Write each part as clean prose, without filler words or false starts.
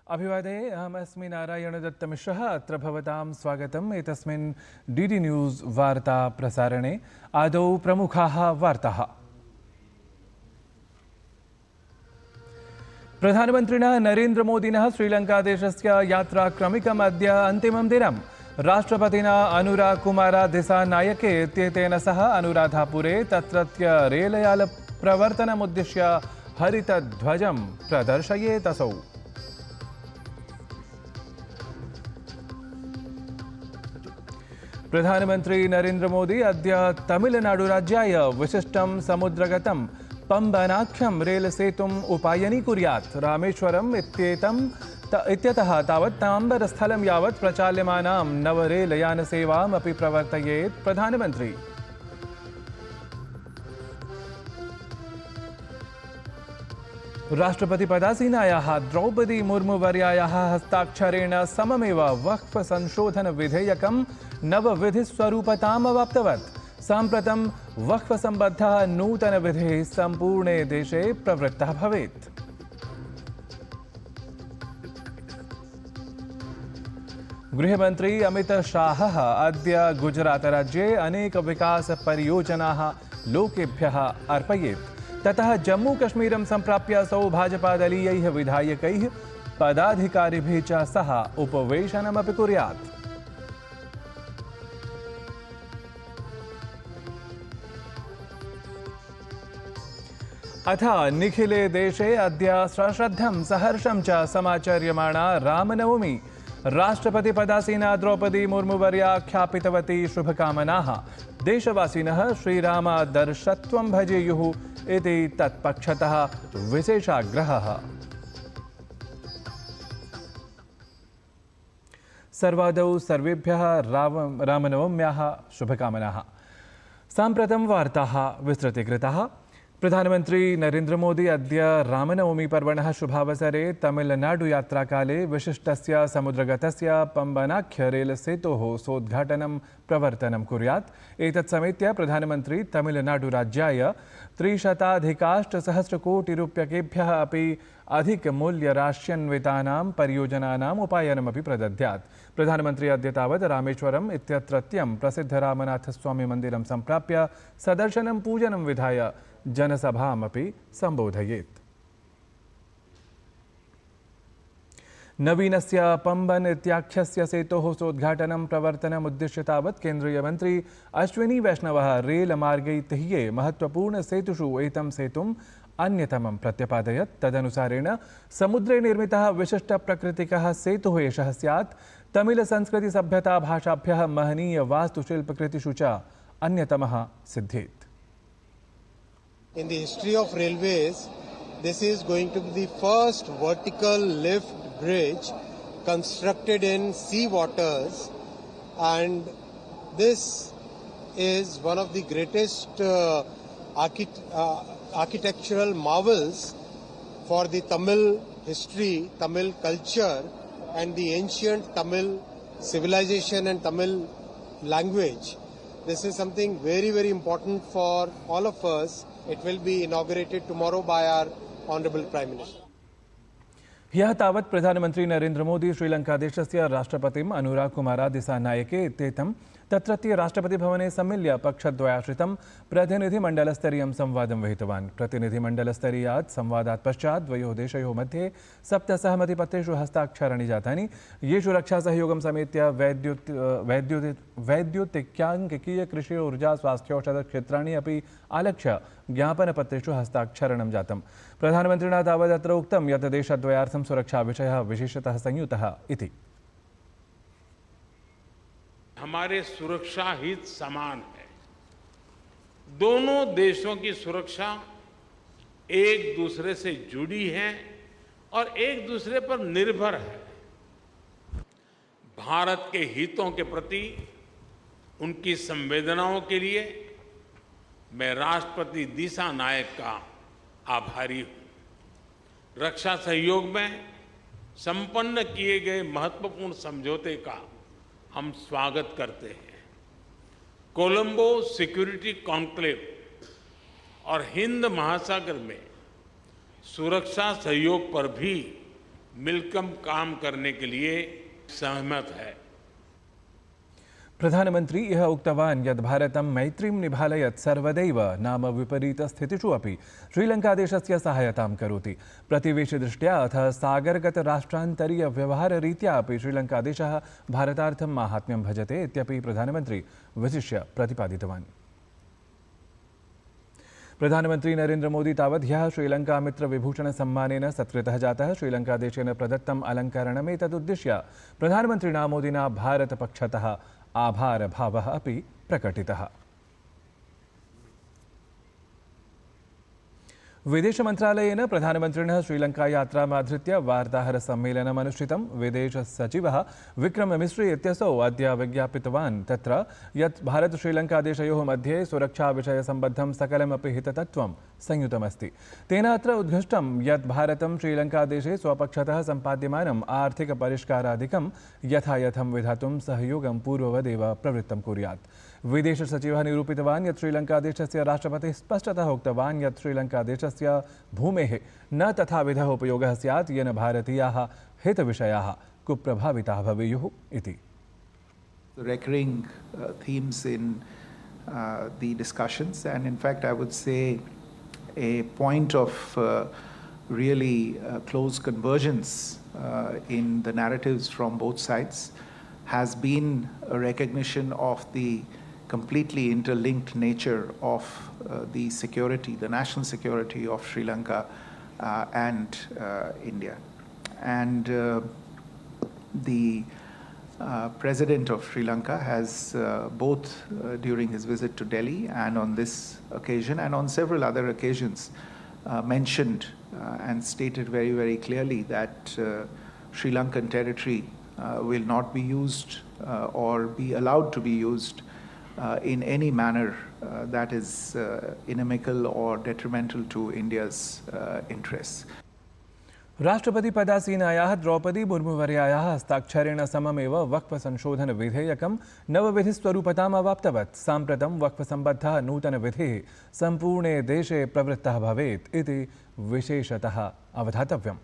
अभिवादे अहमस्मि नारायणदत्तमिश्रः अत्र भवतां स्वागतम् एतस्मिन् डीडी न्यूज़ वार्ता प्रसारणे आदौ प्रमुखाः वार्ताः। प्रधानमन्त्रिणा नरेन्द्रमोदिनः श्रीलङ्कादेशस्य यात्राक्रमिकम् अद्य अन्तिमं दिनम्। राष्ट्रपतिना अनुराकुमारा दिसानायके इत्येतेन सह अनुराधापुरे तत्रत्य रेलयानप्रवर्तनमुद्दिश्य हरितध्वजं प्रदर्शयेत् असौ। प्रधानमन्त्री नरेन्द्र मोदी अद्य तमिलनाडुराज्याय विशिष्टं समुद्रगतं पम्बनाख्यं रेलसेतुम् उपायनीकुर्यात्। रामेश्वरम् इत्यतः तावत् ताम्बरस्थलं यावत् प्रचाल्यमानां नवरेलयानसेवामपि प्रवर्तयेत् प्रधानमन्त्री। राष्ट्रपतिपदासीनायाः द्रौपदी मुर्मुवर्यायाः हस्ताक्षरेण सममेव वक्फ संशोधन विधेयकं नवविधिस्वरूपतामवाप्तवत्। साम्प्रतं वक्फ सम्बद्धः नूतनविधिः सम्पूर्णे देशे प्रवृत्तः भवेत्। गृहमन्त्री अमित शाहः अद्य गुजरातराज्ये अनेक विकासपरियोजनाः लोकेभ्यः अर्पयेत्। ततः जम्मू कश्मीरं सम्प्राप्य असौ भाजपादलीयैः विधायकैः पदाधिकारिभिः च सह उपवेशनमपि कुर्यात्। अथ निखिले देशे अद्य सश्रद्धं सहर्षं च समाचर्यमाणा रामनवमी। राष्ट्रपतिपदासीना द्रौपदी मुर्मुवर्या ख्यापितवती शुभकामनाः। देशवासिनः श्रीरामादर्शत्वं भजेयुः इति तत्पक्षतः विशेषाग्रहः। सर्वादौ सर्वेभ्यः रामनवम्याः शुभकामनाः। साम्प्रतं वार्ताः विस्तृतीकृताः। प्रधानमन्त्री नरेन्द्र मोदी अद्य रामनवमी पर्वणः शुभावसरे तमिलनाडु यात्राकाले विशिष्टस्य समुद्रगतस्य पम्बनाख्य रेलसेतोः सोद्घाटनं प्रवर्तनं कुर्यात्। एतत् समेत्य प्रधानमन्त्री तमिलनाडुराज्याय 300,000 कोटिरूप्यकेभ्यः अपि अधिकमूल्यराश्यन्वितानां परियोजनानाम् उपायनमपि प्रदद्यात्। प्रधानमन्त्री अद्य तावत् रामेश्वरम् इत्यत्रत्यं प्रसिद्धरामनाथस्वामिमन्दिरं सम्प्राप्य सदर्शनं पूजनं विधाय जनसभामपि सम्बोधयेत्। नवीनस्य पम्बन इत्याख्यस्य सेतोः सोद्घाटनं प्रवर्तनमुद्दिश्य तावत् केन्द्रीयमन्त्री अश्विनी वैष्णवः रेलमार्गैतिह्ये महत्त्वपूर्णसेतुषु एतं सेतुम् अन्यतमं प्रत्यपादयत्। तदनुसारेण समुद्रे निर्मितः विशिष्टप्रकृतिकः सेतुः एषः स्यात्। तमिलसंस्कृतिसभ्यताभाषाभ्यः महनीयवास्तुशिल्पकृतिषु च अन्यतमः सिद्धेत्। In the history of railways, this is going to be the first vertical lift bridge constructed in sea waters, and this is one of the greatest architectural marvels for the Tamil history, Tamil culture, and the ancient Tamil civilization and Tamil language. This is something very, very important for all of us. It will be inaugurated tomorrow by our Honorable Prime Minister. ह्यः तावत् प्रधानमन्त्री नरेन्द्र मोदी श्रीलङ्कादेशस्य राष्ट्रपतिम् अनुराकुमारा दिसानायके इत्येतं तत्रत्य राष्ट्रपतिभवने सम्मिल्य पक्षद्वयाश्रितं प्रतिनिधिमण्डलस्तरीयं संवादं विहितवान्। प्रतिनिधिमण्डलस्तरीयात् संवादात् पश्चात् द्वयोः देशयोः मध्ये 7 सहमतिपत्रेषु हस्ताक्षराणि जातानि। येषु रक्षासहयोगं समेत्य वैद्युतिक्याङ्किकीय कृषि ऊर्जा स्वास्थ्यौषधक्षेत्राणि अपि आलक्ष्य ज्ञापनपत्रेषु हस्ताक्षरणं जातम्। प्रधानमन्त्रिणा तावदत्र उक्तं यत् देशद्वयार्थं सुरक्षाविषयः विशेषतः संयुतः इति। हमारे सुरक्षा हित समान है। दोनों देशों की सुरक्षा एक दूसरे से जुड़ी है और एक दूसरे पर निर्भर है। भारत के हितों के प्रति उनकी संवेदनाओं के लिए मैं राष्ट्रपति दिसानायक का आभारी हूं। रक्षा सहयोग में संपन्न किए गए महत्वपूर्ण समझौते का हम स्वागत करते हैं। कोलंबो सिक्योरिटी कॉन्क्लेव और हिंद महासागर में सुरक्षा सहयोग पर भी मिलकर काम करने के लिए सहमत है। प्रधानमंत्री यह उक्तवान् यत् भारतं मैत्रीं निभालयत् सर्वदैव नाम विपरीतस्थितिषु अपि श्रीलङ्कादेशस्य सहायतां करोति। प्रतिवेशिदृष्ट्या अथ सागरगतराष्ट्रान्तरीयव्यवहाररीत्या अपि श्रीलङ्कादेशः भारतार्थं माहात्म्यं भजते इत्यपि प्रधानमन्त्री विशिष्य प्रतिपादितवान्। प्रधानमंत्री नरेंद्र मोदी तावत् ह्यः श्रीलंका मित्र विभूषण सम्मानेन सत्कृतः जातः। श्रीलंकादेशेन प्रदत्तम् अलङ्करणमेतदुद्दिश्य प्रधानमन्त्रिणा मोदिना भारतपक्षतः आभारभावः अपि प्रकटितः। विदेश मन्त्रालयेन प्रधानमन्त्रिणः श्रीलङ्कायात्रामाधृत्य वार्ताहरसम्मेलनम् अनुष्ठितं। विदेशसचिवः विक्रम मिस्री इत्यसौ अद्य विज्ञापितवान् तत्र यत् भारत श्रीलङ्कादेशयोः मध्ये सुरक्षाविषयसम्बद्धं सकलमपि हिततत्त्वं संयुतमस्ति। तेन अत्र उद्घष्टं यत् भारतं श्रीलङ्कादेशे स्वपक्षतः सम्पाद्यमानम् आर्थिकपरिष्कारादिकं यथायथं विधातुं सहयोगं पूर्ववदेव प्रवृत्तं कुर्यात्। विदेश सचिवः निरूपितवान् यत् श्रीलङ्कादेशस्य राष्ट्रपतिः स्पष्टतः उक्तवान् यत् श्रीलङ्कादेशस्य भूमेः न तथाविधः उपयोगः स्यात् येन भारतीयाः हितविषयाः कुप्रभाविताः भवेयुः इति। Recurring themes in the discussions, and in fact I would say a point of really close convergence in the narratives from both sides has been a recognition of the completely interlinked nature of the security, the national security of Sri Lanka and India. And the President of Sri Lanka has both during his visit to Delhi and on this occasion and on several other occasions mentioned and stated very, very clearly that Sri Lankan territory will not be used or be allowed to be used in any manner that is inimical or detrimental to India's interests. राष्ट्रपति पदासीनायाः द्रौपदी मुर्मुवर्यायाः हस्ताक्षरेण सममेव वक्फ संशोधन विधेयकं नवविधिस्वरूपताम् अवाप्तवत्। साम्प्रतं वक्फ सम्बद्धः नूतनविधिः सम्पूर्णे देशे प्रवृत्तः भवेत् इति विशेषतः अवधातव्यम्।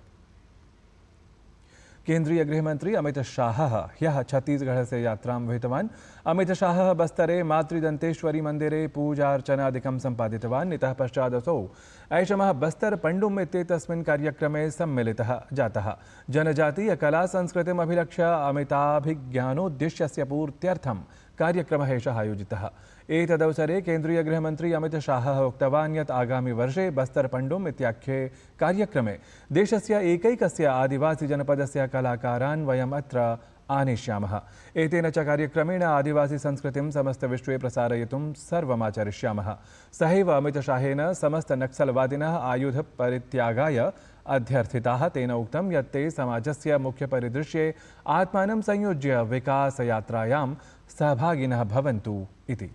केंद्रीय गृहमंत्री अमित शाहः ह्यः छत्तीसगढ़स्य यात्रां विहितवान्। अमित शाहः बस्तरे मातृदन्तेश्वरी मन्दिरे पूजार्चनादिकं सम्पादितवान्। इतः पश्चादसौ ऐषमः बस्तर पण्डुम् इत्येतस्मिन् कार्यक्रमे सम्मिलितः जातः। जनजातीय कला संस्कृतिम् अभिलक्ष्य अमिताभिज्ञानोद्देश्यस्य पूर्त्यर्थं कार्यक्रमः एषः आयोजितः। एतदवसरे केंद्रीय गृहमंत्री अमित शाहः उक्तवान् यत् आगामि वर्षे बस्तर पण्डुम् इत्याख्ये कार्यक्रमे देशस्य एकैकस्य आदिवासीजनपदस्य कलाकारान् वयम् अत्र आनेष्यामः। एतेन च कार्यक्रमेण आदिवासी संस्कृतिं समस्तविश्वे प्रसारयितुं सर्वमाचरिष्यामः। सहैव अमित शाहेन समस्त नक्सलवादिनः आयुधपरित्यागाय अध्यर्थिताः। तेन उक्तं यत् ते समाजस्य मुख्यपरिदृश्ये आत्मानं संयोज्य विकासयात्रायां सहभागिनः भवन्तु इति।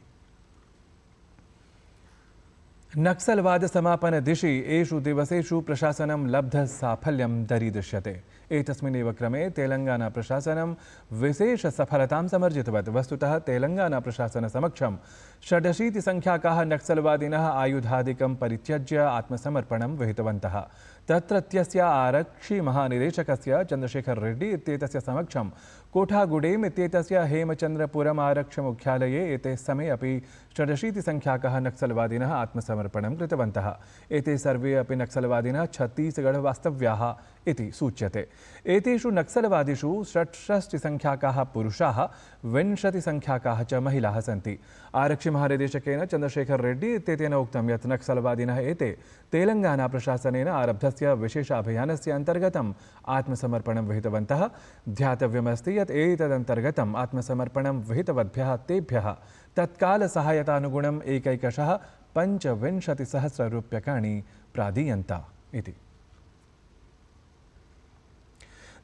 नक्सलवाद समापन दिशि एषु दिवसेषु प्रशासनं लब्ध साफल्यं दरीदृश्यते। एतस्मिन्नेव क्रमे तेलंगाना प्रशासनं विशेष सफलतां समर्जितवत्। वस्तुतः तेलंगाना प्रशासन समक्षं 86 संख्याकाः नक्सलवादिनः आयुधादिकं परित्यज्य आत्मसमर्पणं विहितवन्तः। तत्रत्यस्य आरक्षि महानिदेशकस्य चंद्रशेखर रेड्डी इत्येतस्य समक्षं कोठागुडेम इत्येतस्य हेमचंद्रपुरम आरक्षमुख्यालये एते समये अपि 86 संख्याकाः नक्सलवादिनः आत्मसमर्पणं कृतवन्तः। एते सर्वे अपि नक्सलवादिनः छत्तीसगढ़ वास्तव्याः इति सूच्यते। एतेषु नक्सलवादिषु 66 संख्याकाः पुरुषाः 20 संख्याकाः च महिलाः सन्ति। आरक्षि महानिदेशकेन चंद्रशेखर रेड्डी इत्येतेन उक्तं यत् नक्सलवादिनः एते तेलंगाना प्रशासनेन आरब्धस्य विशेषाभियानस्य अन्तर्गतम् आत्मसमर्पणं विहितवन्तः। ध्यातव्यमस्ति यत् एतदन्तर्गतम् आत्मसमर्पणं विहितवद्भ्यः तेभ्यः तत्काल सहायतानुगुणम् एकैकशः 25,000 रूप्यकाणि प्रादीयन्त इति।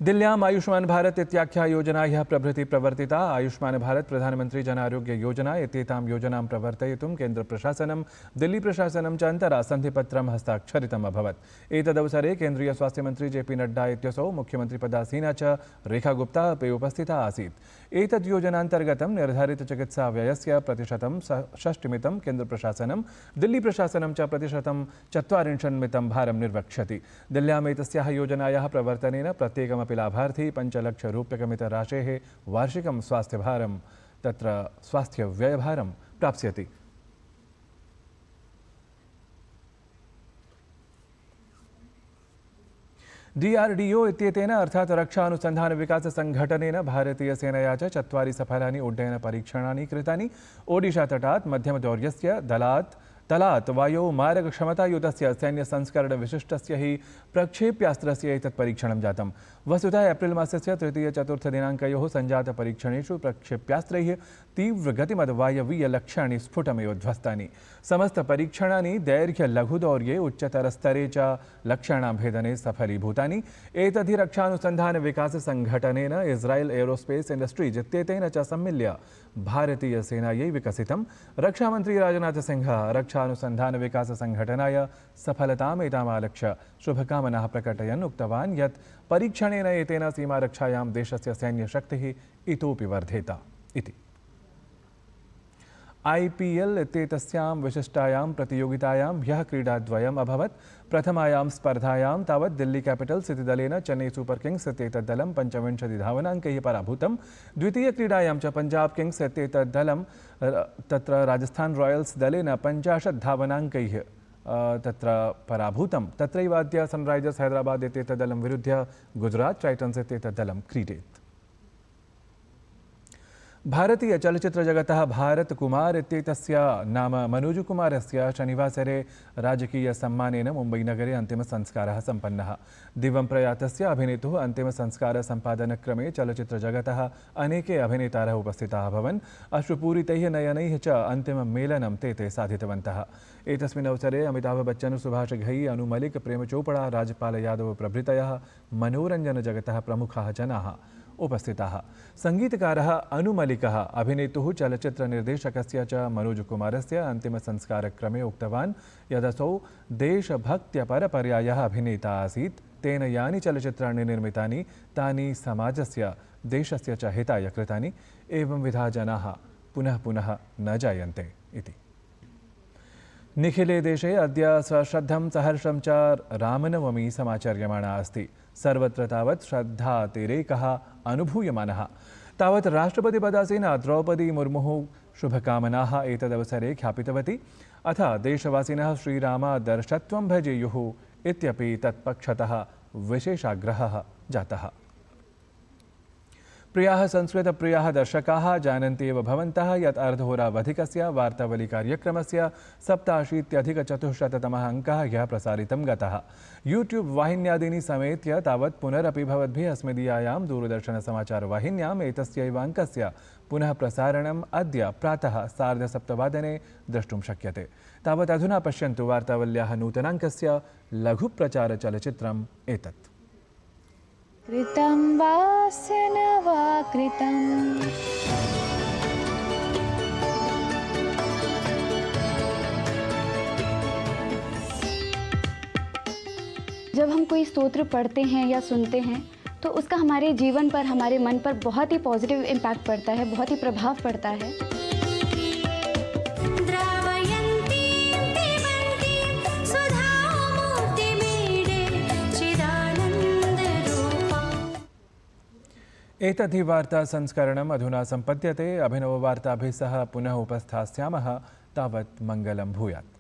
दिल्ल्याम् आयुष्मान भारत इत्याख्या योजना ह्यः प्रभृति प्रवर्तिता। आयुष्मान भारत प्रधानमंत्री जन आरोग्य योजना इत्येतां योजनां प्रवर्तयितुं केन्द्रप्रशासनं दिल्लीप्रशासनं च अन्तरा सन्धिपत्रं हस्ताक्षरितम् अभवत्। एतदवसरे केन्द्रीय स्वास्थ्यमन्त्री जेपी नड्डा इत्यसौ मुख्यमन्त्रिपदासीना च रेखा गुप्ता अपि उपस्थिता आसीत्। एतद् योजनान्तर्गतं निर्धारितचिकित्साव्ययस्य प्रतिशतं 60% केन्द्रप्रशासनं दिल्लीप्रशासनं च प्रतिशतं 40% भारं निर्वक्ष्यति। दिल्ल्याम् एतस्याः योजनायाः प्रवर्तनेन प्रत्येकमपि लाभार्थी 5 लाख रूप्यकमितराशेः वार्षिकं स्वास्थ्यभारं तत्र स्वास्थ्यव्ययभारं प्राप्स्यति। DRDO इत्येतेन अर्थात् रक्षा अनुसंधान विकास संघटनेन भारतीयसेनया च 4 सफलानि उड्डयनपरीक्षणानि कृतानि। ओडिशातटात् मध्यमदौर्यस्य तलात् वायौ मारकक्षमतायुतस्य सैन्यसंस्करणविशिष्टस्य हि प्रक्षेप्यास्त्रस्य एतत् परीक्षणं जातम्। वस्तुतः एप्रिल् मासस्य 3-4 दिनाङ्कयोः सञ्जातपरीक्षणेषु प्रक्षेप्यास्त्रैः तीव्रगतिमद्वायवीयलक्ष्याणि स्फुटमेव ध्वस्तानि। समस्तपरीक्षणानि दैर्घ्यलघुदौर्ये उच्चतरस्तरे च लक्ष्याणां भेदने सफलीभूतानि। एतद्धि रक्षानुसन्धानविकाससङ्घटनेन इस्रायल् एरोस्पेस् इण्डस्ट्रीस् इत्येतेन च सम्मिल्य भारतीयसेनायै विकसितं। रक्षामन्त्री राजनाथसिंहः रक्षानुसन्धानविकाससङ्घटनाय सफलताम् एतामालक्ष्य शुभकामनाः प्रकटयन् उक्तवान् यत् परीक्षणेन एतेन सीमारक्षायां देशस्य सैन्यशक्तिः इतोपि वर्धेत इति। IPL इत्येतस्यां विशिष्टायां प्रतियोगितायां ह्यः क्रीडाद्वयम् अभवत्। प्रथमायां स्पर्धायां तावत् दिल्ली कैपिटल्स् इति दलेन चेन्नई सूपर् किंग्स् इत्येतत् दलं 25 धावनाङ्कैः पराभूतम्। द्वितीयक्रीडायां च पंजाब किंग्स् इत्येतत् दलं तत्र राजस्थान रॉयल्स् दलेन 50 धावनाङ्कैः तत्र पराभूतम्। तत्रैव अद्य सनराइजर्स् हैदराबाद इत्येतत् दलं विरुध्य गुजरात टाइटन्स् इत्येतत् दलं क्रीडेत्। भारतीय चलचित्रजगतः भारत कुमार इत्येतस्य नाम मनोजकुमारस्य शनिवासरे राजकीयसम्मानेन मुम्बईनगरे अन्तिमसंस्कारः सम्पन्नः। दिवं प्रयातस्य अभिनेतुः अन्तिमसंस्कारसम्पादनक्रमे चलचित्रजगतः अनेके अभिनेतारः उपस्थिताः अभवन्। अश्रुपूरितैः नयनैः च अन्तिममेलनं ते साधितवन्तः। एतस्मिन् अवसरे अमिताभ बच्चन, सुभाष घई, अनु मलिक, प्रेम चोपड़ा, राजपाल यादव प्रभृतयः मनोरञ्जनजगतः प्रमुखाः जनाः उपस्थिताः। संगीतकारः अनु मलिकः अभिनेतुः चलचित्रनिर्देशकस्य च मनोजकुमारस्य अन्तिमसंस्कारक्रमे उक्तवान् यदसौ देशभक्त्यपरपर्यायः अभिनेता आसीत्। तेन यानि चलचित्राणि निर्मितानि तानि समाजस्य देशस्य च हिताय कृतानि। एवंविधा जनाः पुनः पुनः न जायन्ते इति। निखिले देशे अद्य सश्रद्धं सहर्षं च रामनवमी समाचर्यमाणा अस्ति। सर्वत्र तावत् श्रद्धातिरेकः अनुभूयमानः। तावत् राष्ट्रपतिपदासीना द्रौपदी मुर्मुः शुभकामनाः एतदवसरे ख्यापितवती। अथ देशवासिनः श्रीरामादर्शत्वं भजेयुः इत्यपि तत्पक्षतः विशेषाग्रहः जातः। प्रियाः संस्कृतप्रियाः दर्शकाः जानन्ति एव भवन्तः यत् अर्धहोरावधिकस्य वार्तावलीकार्यक्रमस्य 87-400तमः अङ्कः ह्यः प्रसारितं गतः। यूट्यूब् वाहिन्यादीनि समेत्य तावत् पुनरपि भवद्भिः अस्मदीयायां दूरदर्शनसमाचारवाहिन्याम् एतस्यैव अङ्कस्य पुनः प्रसारणम् अद्य प्रातः 7:30 द्रष्टुं शक्यते। तावत् अधुना पश्यन्तु वार्तावल्याः नूतनाङ्कस्य लघुप्रचारचलचित्रम् एतत्। कृतं वासन वा कृतम् जब हम कोई स्तोत्र पढ़ते हैं या सुनते हैं तो उसका हमारे जीवन पर, हमारे मन पर बहुत ही पॉजिटिव इम्पैक्ट पड़ता है, बहुत ही प्रभाव पड़ता है। एतद्धि वार्ता संस्करणम् अधुना सम्पद्यते। अभिनववार्ताभिः सह पुनः उपस्थास्यामः। तावत् मङ्गलं भूयात्।